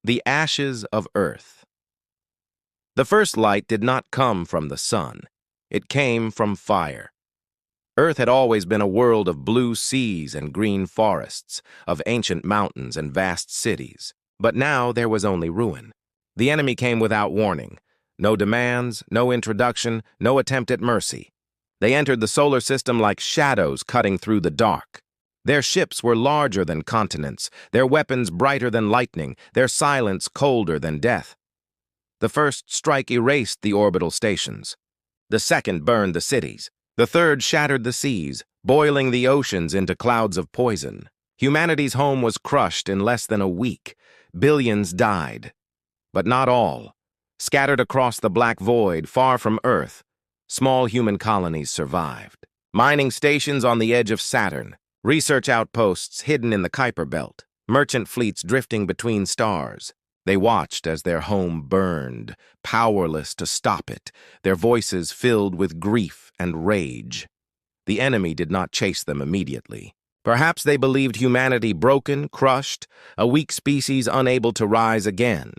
The ashes of Earth. The first light did not come from the sun. It came from fire. Earth had always been a world of blue seas and green forests, of ancient mountains and vast cities. But now there was only ruin. The enemy came without warning. No demands, no introduction, no attempt at mercy. They entered the solar system like shadows cutting through the dark. Their ships were larger than continents, their weapons brighter than lightning, their silence colder than death. The first strike erased the orbital stations. The second burned the cities. The third shattered the seas, boiling the oceans into clouds of poison. Humanity's home was crushed in less than a week. Billions died. But not all. Scattered across the black void, far from Earth, small human colonies survived. Mining stations on the edge of Saturn, research outposts hidden in the Kuiper Belt, merchant fleets drifting between stars. They watched as their home burned, powerless to stop it, their voices filled with grief and rage. The enemy did not chase them immediately. Perhaps they believed humanity broken, crushed, a weak species unable to rise again.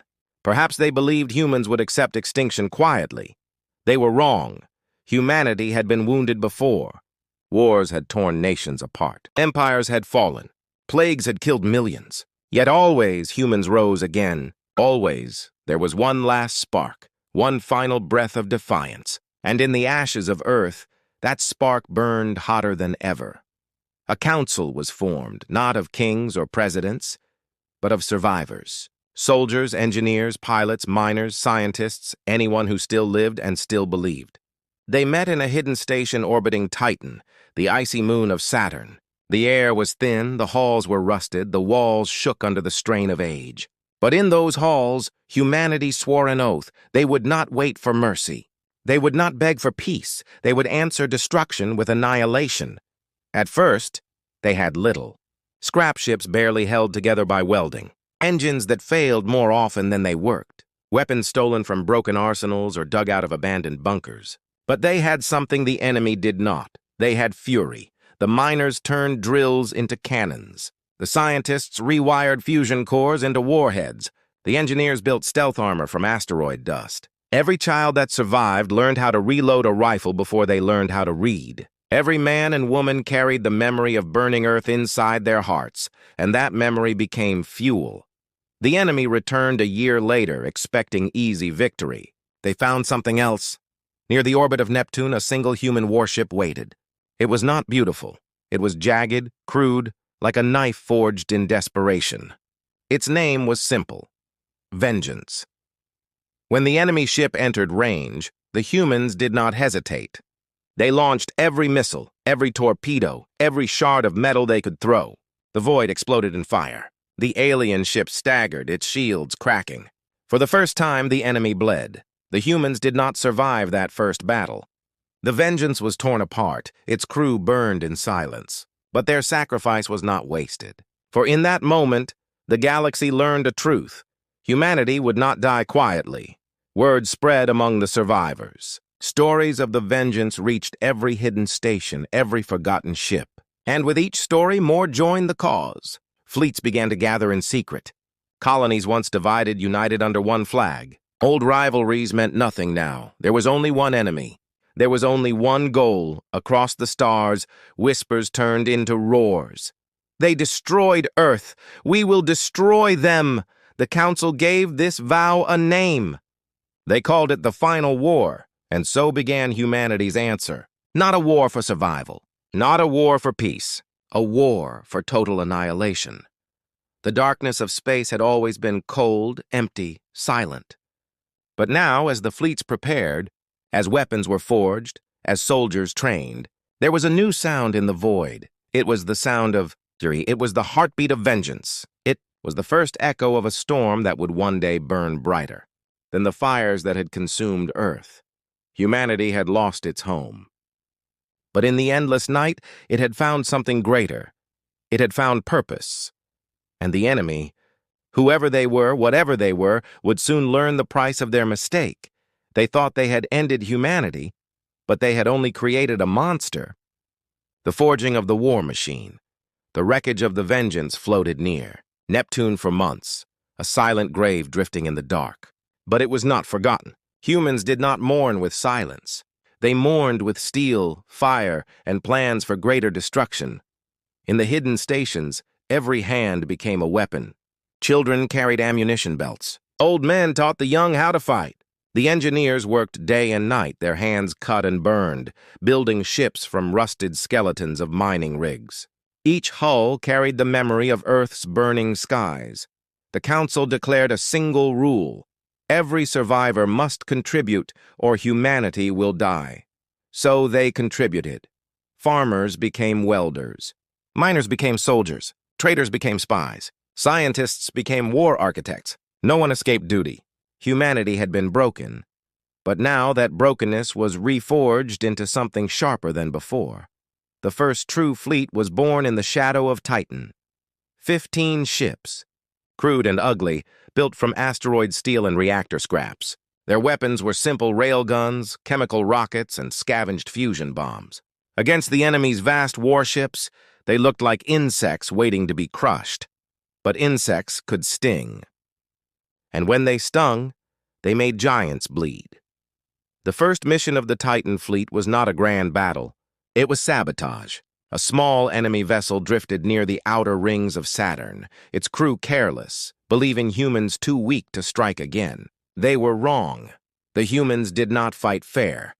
Perhaps they believed humans would accept extinction quietly. They were wrong. Humanity had been wounded before. Wars had torn nations apart. Empires had fallen. Plagues had killed millions. Yet always humans rose again. Always there was one last spark, one final breath of defiance. And in the ashes of Earth, that spark burned hotter than ever. A council was formed, not of kings or presidents, but of survivors. Soldiers, engineers, pilots, miners, scientists, anyone who still lived and still believed. They met in a hidden station orbiting Titan, the icy moon of Saturn. The air was thin, the halls were rusted, the walls shook under the strain of age. But in those halls, humanity swore an oath. They would not wait for mercy. They would not beg for peace. They would answer destruction with annihilation. At first, they had little. Scrap ships barely held together by welding. Engines that failed more often than they worked. Weapons stolen from broken arsenals or dug out of abandoned bunkers. But they had something the enemy did not. They had fury. The miners turned drills into cannons. The scientists rewired fusion cores into warheads. The engineers built stealth armor from asteroid dust. Every child that survived learned how to reload a rifle before they learned how to read. Every man and woman carried the memory of burning Earth inside their hearts, and that memory became fuel. The enemy returned a year later, expecting easy victory. They found something else. Near the orbit of Neptune, a single human warship waited. It was not beautiful. It was jagged, crude, like a knife forged in desperation. Its name was simple: Vengeance. When the enemy ship entered range, the humans did not hesitate. They launched every missile, every torpedo, every shard of metal they could throw. The void exploded in fire. The alien ship staggered, its shields cracking. For the first time, the enemy bled. The humans did not survive that first battle. The Vengeance was torn apart, its crew burned in silence. But their sacrifice was not wasted. For in that moment, the galaxy learned a truth. Humanity would not die quietly. Word spread among the survivors. Stories of the Vengeance reached every hidden station, every forgotten ship. And with each story, more joined the cause. Fleets began to gather in secret. Colonies once divided united under one flag. Old rivalries meant nothing now. There was only one enemy. There was only one goal. Across the stars, whispers turned into roars. They destroyed Earth. We will destroy them. The Council gave this vow a name. They called it the Final War, and so began humanity's answer. Not a war for survival. Not a war for peace. A war for total annihilation. The darkness of space had always been cold, empty, silent. But now, as the fleets prepared, as weapons were forged, as soldiers trained, there was a new sound in the void. It was the sound of fury. It was the heartbeat of vengeance. It was the first echo of a storm that would one day burn brighter than the fires that had consumed Earth. Humanity had lost its home. But in the endless night, it had found something greater. It had found purpose. And the enemy, whoever they were, whatever they were, would soon learn the price of their mistake. They thought they had ended humanity, but they had only created a monster. The forging of the war machine. The wreckage of the Vengeance floated near. Neptune for months. a silent grave drifting in the dark. But it was not forgotten. Humans did not mourn with silence. They mourned with steel, fire, and plans for greater destruction. In the hidden stations, every hand became a weapon. Children carried ammunition belts. Old men taught the young how to fight. The engineers worked day and night, their hands cut and burned, building ships from rusted skeletons of mining rigs. Each hull carried the memory of Earth's burning skies. The Council declared a single rule: every survivor must contribute, or humanity will die. So they contributed. Farmers became welders. Miners became soldiers. Traders became spies. Scientists became war architects. No one escaped duty. Humanity had been broken, but now that brokenness was reforged into something sharper than before. The first true fleet was born in the shadow of Titan. 15 ships, crude and ugly, built from asteroid steel and reactor scraps. Their weapons were simple railguns, chemical rockets, and scavenged fusion bombs. Against the enemy's vast warships, they looked like insects waiting to be crushed. But insects could sting. And when they stung, they made giants bleed. The first mission of the Titan fleet was not a grand battle. It was sabotage. A small enemy vessel drifted near the outer rings of Saturn, its crew careless, believing humans too weak to strike again. They were wrong. The humans did not fight fair.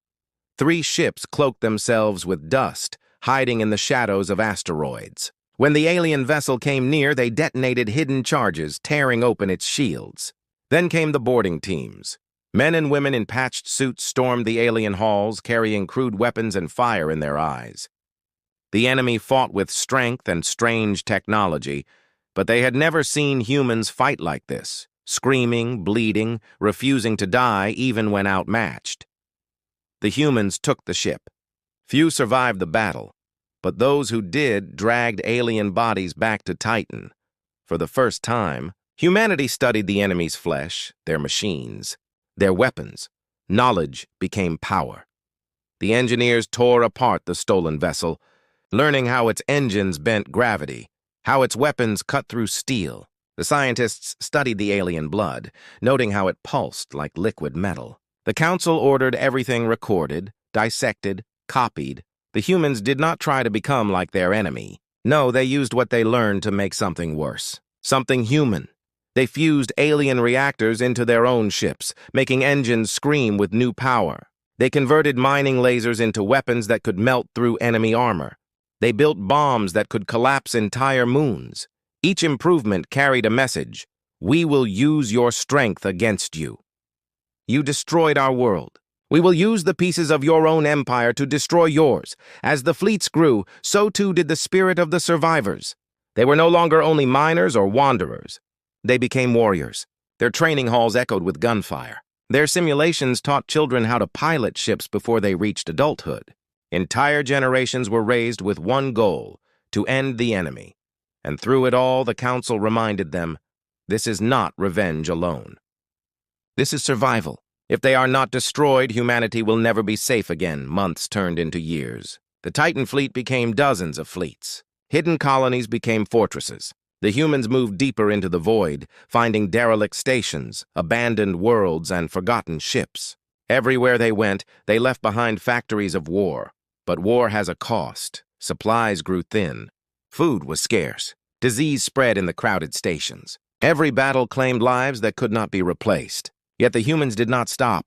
3 ships cloaked themselves with dust, hiding in the shadows of asteroids. When the alien vessel came near, they detonated hidden charges, tearing open its shields. Then came the boarding teams. Men and women in patched suits stormed the alien halls, carrying crude weapons and fire in their eyes. The enemy fought with strength and strange technology, but they had never seen humans fight like this, screaming, bleeding, refusing to die even when outmatched. The humans took the ship. Few survived the battle, but those who did dragged alien bodies back to Titan. For the first time, humanity studied the enemy's flesh, their machines, their weapons. Knowledge became power. The engineers tore apart the stolen vessel, learning how its engines bent gravity, how its weapons cut through steel. The scientists studied the alien blood, noting how it pulsed like liquid metal. The Council ordered everything recorded, dissected, copied. The humans did not try to become like their enemy. No, they used what they learned to make something worse, something human. They fused alien reactors into their own ships, making engines scream with new power. They converted mining lasers into weapons that could melt through enemy armor. They built bombs that could collapse entire moons. Each improvement carried a message: we will use your strength against you. You destroyed our world. We will use the pieces of your own empire to destroy yours. As the fleets grew, so too did the spirit of the survivors. They were no longer only miners or wanderers. They became warriors. Their training halls echoed with gunfire. Their simulations taught children how to pilot ships before they reached adulthood. Entire generations were raised with one goal: to end the enemy. And through it all, the Council reminded them, this is not revenge alone. This is survival. If they are not destroyed, humanity will never be safe again. Months turned into years. The Titan fleet became dozens of fleets. Hidden colonies became fortresses. The humans moved deeper into the void, finding derelict stations, abandoned worlds, and forgotten ships. Everywhere they went, they left behind factories of war. But war has a cost. Supplies grew thin. Food was scarce. Disease spread in the crowded stations. Every battle claimed lives that could not be replaced. Yet the humans did not stop.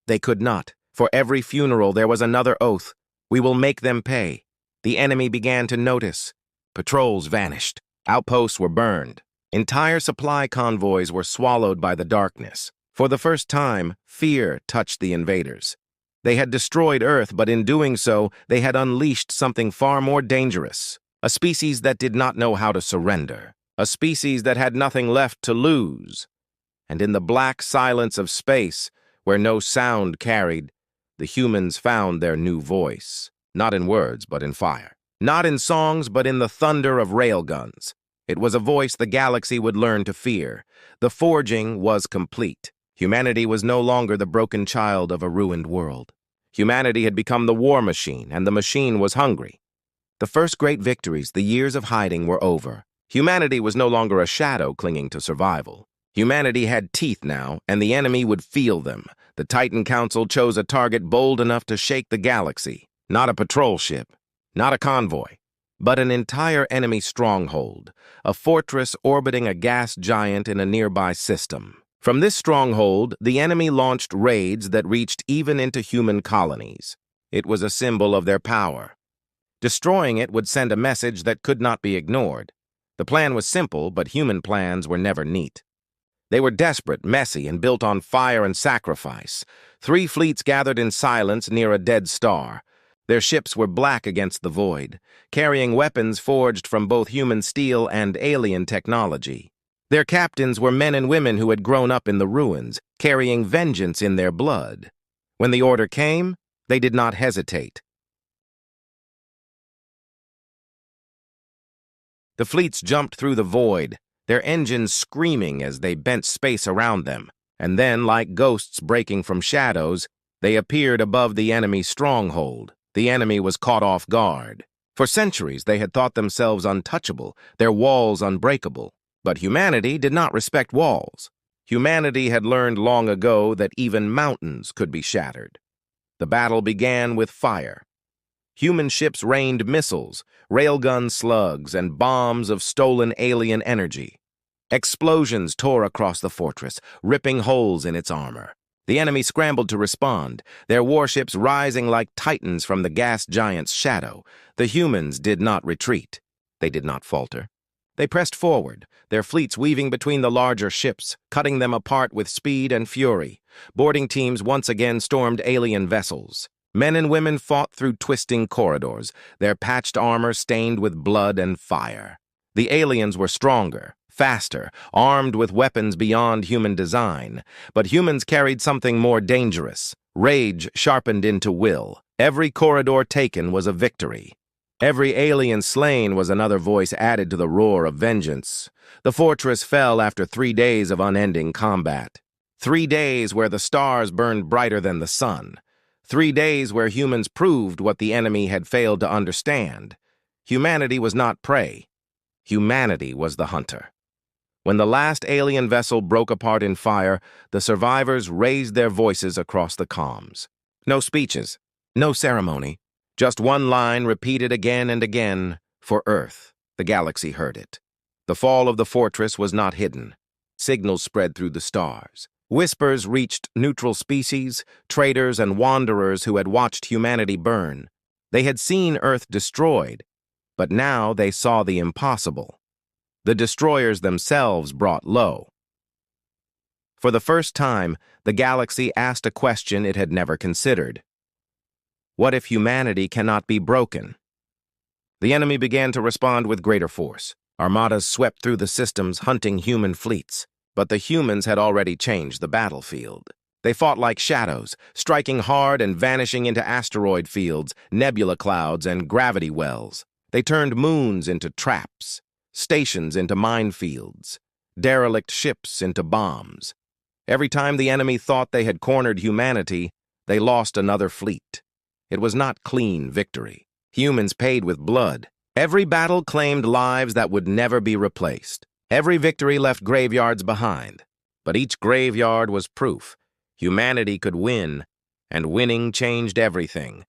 They could not. For every funeral, there was another oath: we will make them pay. The enemy began to notice. Patrols vanished. Outposts were burned. Entire supply convoys were swallowed by the darkness. For the first time, fear touched the invaders. They had destroyed Earth, but in doing so, they had unleashed something far more dangerous. A species that did not know how to surrender. A species that had nothing left to lose. And in the black silence of space, where no sound carried, the humans found their new voice. Not in words, but in fire. Not in songs, but in the thunder of railguns. It was a voice the galaxy would learn to fear. The forging was complete. Humanity was no longer the broken child of a ruined world. Humanity had become the war machine, and the machine was hungry. The first great victories, the years of hiding, were over. Humanity was no longer a shadow clinging to survival. Humanity had teeth now, and the enemy would feel them. The Titan Council chose a target bold enough to shake the galaxy. Not a patrol ship, not a convoy, but an entire enemy stronghold, a fortress orbiting a gas giant in a nearby system. From this stronghold, the enemy launched raids that reached even into human colonies. It was a symbol of their power. Destroying it would send a message that could not be ignored. The plan was simple, but human plans were never neat. They were desperate, messy, and built on fire and sacrifice. 3 fleets gathered in silence near a dead star. Their ships were black against the void, carrying weapons forged from both human steel and alien technology. Their captains were men and women who had grown up in the ruins, carrying vengeance in their blood. When the order came, they did not hesitate. The fleets jumped through the void, their engines screaming as they bent space around them, and then, like ghosts breaking from shadows, they appeared above the enemy's stronghold. The enemy was caught off guard. For centuries, they had thought themselves untouchable, their walls unbreakable. But humanity did not respect walls. Humanity had learned long ago that even mountains could be shattered. The battle began with fire. Human ships rained missiles, railgun slugs, and bombs of stolen alien energy. Explosions tore across the fortress, ripping holes in its armor. The enemy scrambled to respond, their warships rising like titans from the gas giant's shadow. The humans did not retreat. They did not falter. They pressed forward, their fleets weaving between the larger ships, cutting them apart with speed and fury. Boarding teams once again stormed alien vessels. Men and women fought through twisting corridors, their patched armor stained with blood and fire. The aliens were stronger, faster, armed with weapons beyond human design. But humans carried something more dangerous. Rage sharpened into will. Every corridor taken was a victory. Every alien slain was another voice added to the roar of vengeance. The fortress fell after 3 days of unending combat. 3 days where the stars burned brighter than the sun. 3 days where humans proved what the enemy had failed to understand. Humanity was not prey. Humanity was the hunter. When the last alien vessel broke apart in fire, the survivors raised their voices across the comms. No speeches, no ceremony, just one line repeated again and again. For Earth, the galaxy heard it. The fall of the fortress was not hidden. Signals spread through the stars. Whispers reached neutral species, traders, and wanderers who had watched humanity burn. They had seen Earth destroyed, but now they saw the impossible. The destroyers themselves brought low. For the first time, the galaxy asked a question it had never considered. What if humanity cannot be broken? The enemy began to respond with greater force. Armadas swept through the systems, hunting human fleets. But the humans had already changed the battlefield. They fought like shadows, striking hard and vanishing into asteroid fields, nebula clouds, and gravity wells. They turned moons into traps, stations into minefields, derelict ships into bombs. Every time the enemy thought they had cornered humanity, they lost another fleet. It was not clean victory. Humans paid with blood. Every battle claimed lives that would never be replaced. Every victory left graveyards behind, but each graveyard was proof. Humanity could win, and winning changed everything.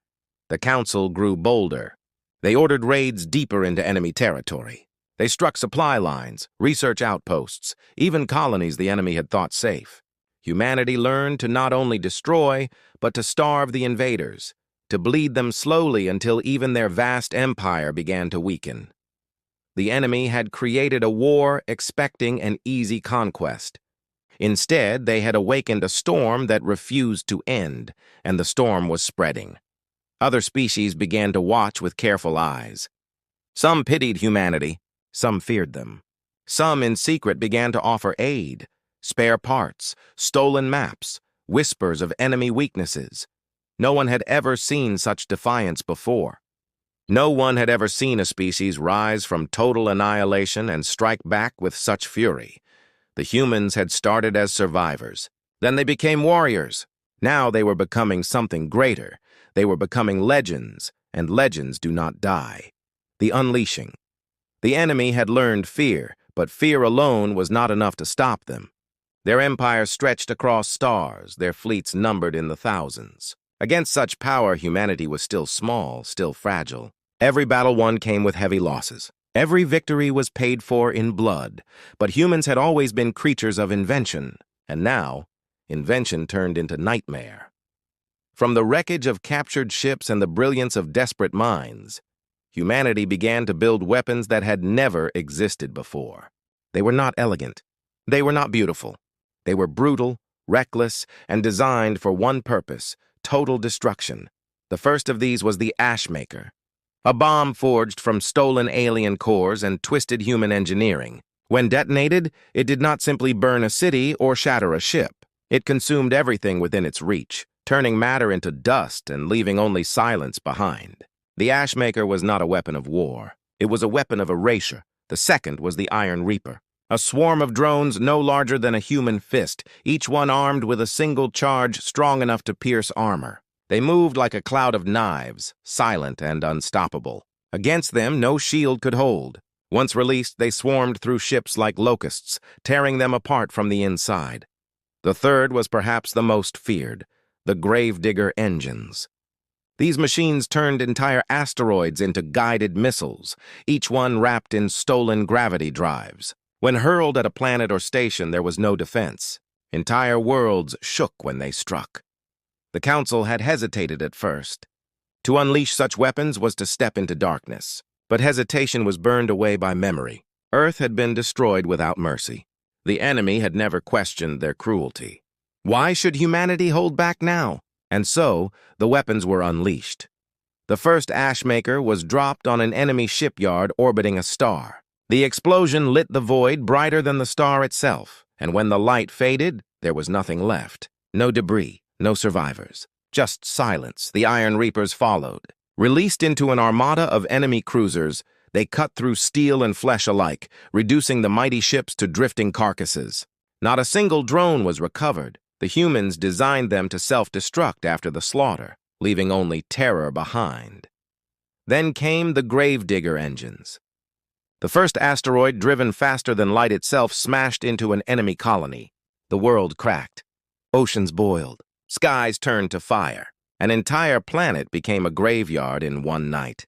The Council grew bolder. They ordered raids deeper into enemy territory. They struck supply lines, research outposts, even colonies the enemy had thought safe. Humanity learned to not only destroy, but to starve the invaders, to bleed them slowly until even their vast empire began to weaken. The enemy had created a war expecting an easy conquest. Instead, they had awakened a storm that refused to end, and the storm was spreading. Other species began to watch with careful eyes. Some pitied humanity, some feared them. Some in secret began to offer aid, spare parts, stolen maps, whispers of enemy weaknesses. No one had ever seen such defiance before. No one had ever seen a species rise from total annihilation and strike back with such fury. The humans had started as survivors. Then they became warriors. Now they were becoming something greater. They were becoming legends, and legends do not die. The unleashing. The enemy had learned fear, but fear alone was not enough to stop them. Their empires stretched across stars, their fleets numbered in the thousands. Against such power, humanity was still small, still fragile. Every battle won came with heavy losses. Every victory was paid for in blood. But humans had always been creatures of invention, and now, invention turned into nightmare. From the wreckage of captured ships and the brilliance of desperate minds, humanity began to build weapons that had never existed before. They were not elegant. They were not beautiful. They were brutal, reckless, and designed for one purpose: total destruction. The first of these was the Ashmaker, a bomb forged from stolen alien cores and twisted human engineering. When detonated, it did not simply burn a city or shatter a ship. It consumed everything within its reach, turning matter into dust and leaving only silence behind. The Ashmaker was not a weapon of war. It was a weapon of erasure. The second was the Iron Reaper, a swarm of drones no larger than a human fist, each one armed with a single charge strong enough to pierce armor. They moved like a cloud of knives, silent and unstoppable. Against them, no shield could hold. Once released, they swarmed through ships like locusts, tearing them apart from the inside. The third was perhaps the most feared: the Gravedigger engines. These machines turned entire asteroids into guided missiles, each one wrapped in stolen gravity drives. When hurled at a planet or station, there was no defense. Entire worlds shook when they struck. The Council had hesitated at first. To unleash such weapons was to step into darkness. But hesitation was burned away by memory. Earth had been destroyed without mercy. The enemy had never questioned their cruelty. Why should humanity hold back now? And so, the weapons were unleashed. The first Ashmaker was dropped on an enemy shipyard orbiting a star. The explosion lit the void brighter than the star itself, and when the light faded, there was nothing left. No debris, no survivors. Just silence. The Iron Reapers followed. Released into an armada of enemy cruisers, they cut through steel and flesh alike, reducing the mighty ships to drifting carcasses. Not a single drone was recovered. The humans designed them to self-destruct after the slaughter, leaving only terror behind. Then came the Gravedigger engines. The first asteroid, driven faster than light itself, smashed into an enemy colony. The world cracked. Oceans boiled. Skies turned to fire. An entire planet became a graveyard in one night.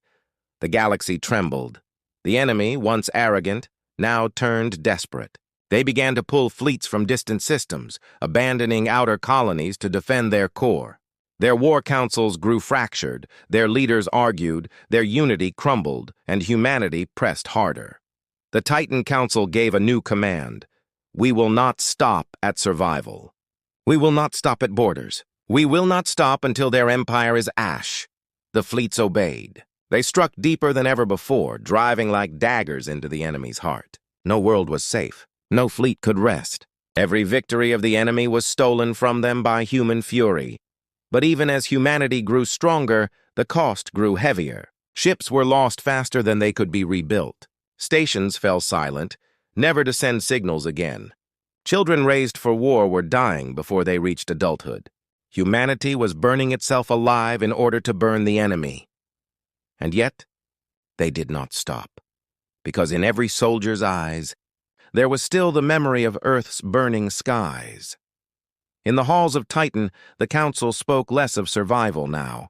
The galaxy trembled. The enemy, once arrogant, now turned desperate. They began to pull fleets from distant systems, abandoning outer colonies to defend their core. Their war councils grew fractured, their leaders argued, their unity crumbled, and humanity pressed harder. The Titan Council gave a new command: "We will not stop at survival. We will not stop at borders. We will not stop until their empire is ash." The fleets obeyed. They struck deeper than ever before, driving like daggers into the enemy's heart. No world was safe. No fleet could rest. Every victory of the enemy was stolen from them by human fury. But even as humanity grew stronger, the cost grew heavier. Ships were lost faster than they could be rebuilt. Stations fell silent, never to send signals again. Children raised for war were dying before they reached adulthood. Humanity was burning itself alive in order to burn the enemy. And yet, they did not stop. Because in every soldier's eyes, there was still the memory of Earth's burning skies. In the halls of Titan, the Council spoke less of survival now.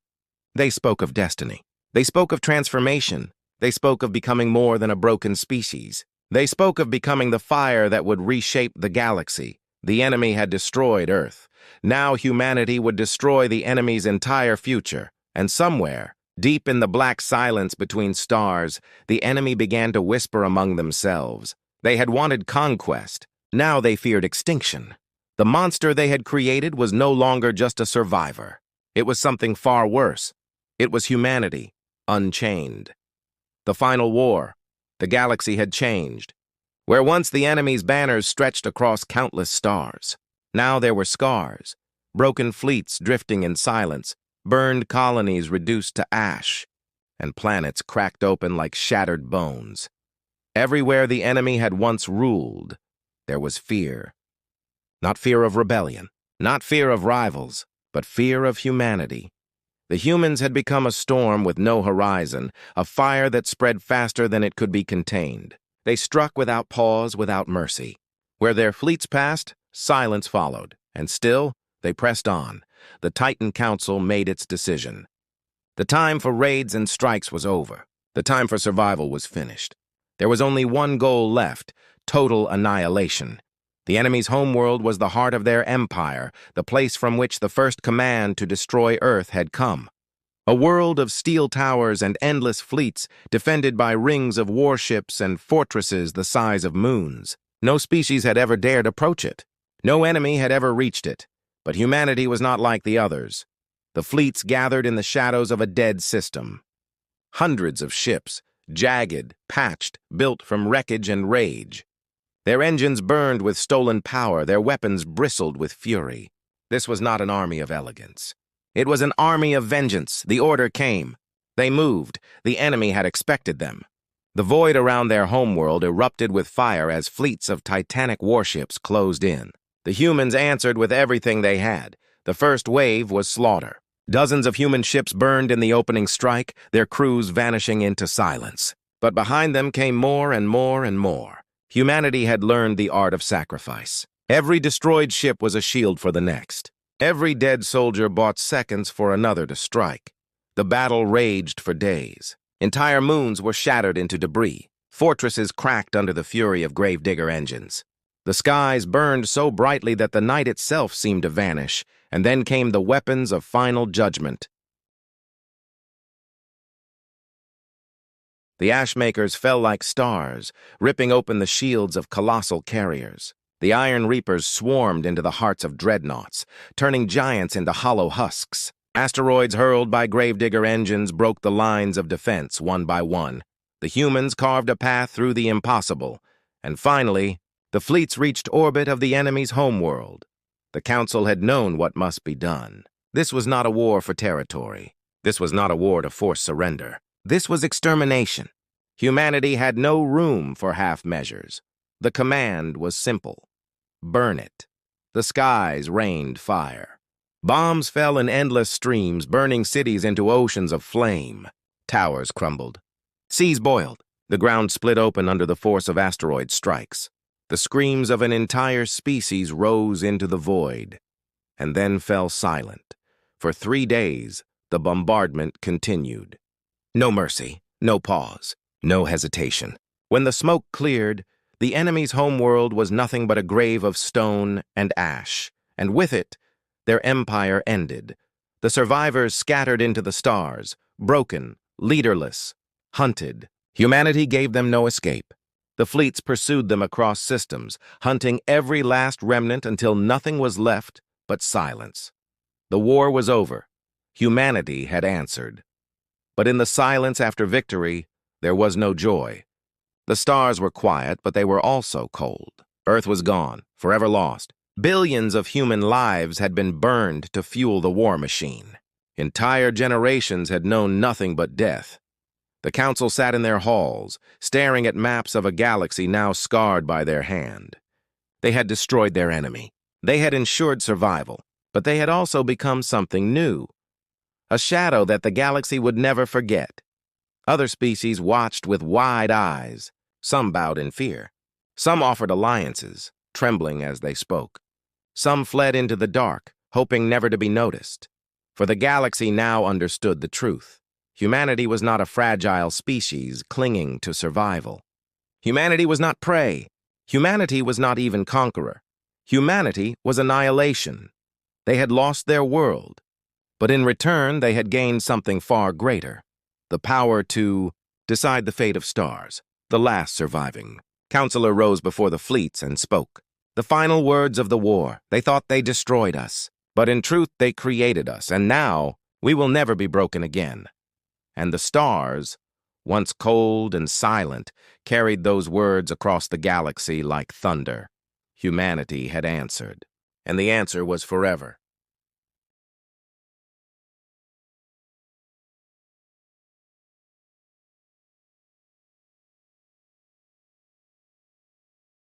They spoke of destiny. They spoke of transformation. They spoke of becoming more than a broken species. They spoke of becoming the fire that would reshape the galaxy. The enemy had destroyed Earth. Now humanity would destroy the enemy's entire future. And somewhere, deep in the black silence between stars, the enemy began to whisper among themselves. They had wanted conquest. Now they feared extinction. The monster they had created was no longer just a survivor. It was something far worse. It was humanity, unchained. The final war. The galaxy had changed. Where once the enemy's banners stretched across countless stars, now there were scars, broken fleets drifting in silence, burned colonies reduced to ash, and planets cracked open like shattered bones. Everywhere the enemy had once ruled, there was fear. Not fear of rebellion, not fear of rivals, but fear of humanity. The humans had become a storm with no horizon, a fire that spread faster than it could be contained. They struck without pause, without mercy. Where their fleets passed, Silence followed, and still, they pressed on. The Titan Council made its decision. The time for raids and strikes was over. The time for survival was finished. There was only one goal left: total annihilation. The enemy's homeworld was the heart of their empire, the place from which the first command to destroy Earth had come. A world of steel towers and endless fleets, defended by rings of warships and fortresses the size of moons. No species had ever dared approach it. No enemy had ever reached it. But humanity was not like the others. The fleets gathered in the shadows of a dead system. Hundreds of ships, jagged, patched, built from wreckage and rage. Their engines burned with stolen power, their weapons bristled with fury. This was not an army of elegance. It was an army of vengeance. The order came. They moved. The enemy had expected them. The void around their homeworld erupted with fire as fleets of titanic warships closed in. The humans answered with everything they had. The first wave was slaughter. Dozens of human ships burned in the opening strike, their crews vanishing into silence. But behind them came more and more and more. Humanity had learned the art of sacrifice. Every destroyed ship was a shield for the next. Every dead soldier bought seconds for another to strike. The battle raged for days. Entire moons were shattered into debris. Fortresses cracked under the fury of gravedigger engines. The skies burned so brightly that the night itself seemed to vanish, and then came the weapons of final judgment. The ashmakers fell like stars, ripping open the shields of colossal carriers. The Iron Reapers swarmed into the hearts of dreadnoughts, turning giants into hollow husks. Asteroids hurled by gravedigger engines broke the lines of defense one by one. The humans carved a path through the impossible, and finally, the fleets reached orbit of the enemy's homeworld. The Council had known what must be done. This was not a war for territory. This was not a war to force surrender. This was extermination. Humanity had no room for half measures. The command was simple: burn it. The skies rained fire. Bombs fell in endless streams, burning cities into oceans of flame. Towers crumbled. Seas boiled. The ground split open under the force of asteroid strikes. The screams of an entire species rose into the void, and then fell silent. For 3 days, the bombardment continued. No mercy, no pause, no hesitation. When the smoke cleared, the enemy's homeworld was nothing but a grave of stone and ash, and with it, their empire ended. The survivors scattered into the stars, broken, leaderless, hunted. Humanity gave them no escape. The fleets pursued them across systems, hunting every last remnant until nothing was left but silence. The war was over. Humanity had answered. But in the silence after victory, there was no joy. The stars were quiet, but they were also cold. Earth was gone, forever lost. Billions of human lives had been burned to fuel the war machine. Entire generations had known nothing but death. The Council sat in their halls, staring at maps of a galaxy now scarred by their hand. They had destroyed their enemy. They had ensured survival, but they had also become something new. A shadow that the galaxy would never forget. Other species watched with wide eyes. Some bowed in fear. Some offered alliances, trembling as they spoke. Some fled into the dark, hoping never to be noticed. For the galaxy now understood the truth. Humanity was not a fragile species clinging to survival. Humanity was not prey. Humanity was not even conqueror. Humanity was annihilation. They had lost their world, but in return they had gained something far greater: the power to decide the fate of stars, the last surviving. Counselor rose before the fleets and spoke. The final words of the war: they thought they destroyed us, but in truth they created us, and now we will never be broken again. And the stars, once cold and silent, carried those words across the galaxy like thunder. Humanity had answered, and the answer was forever.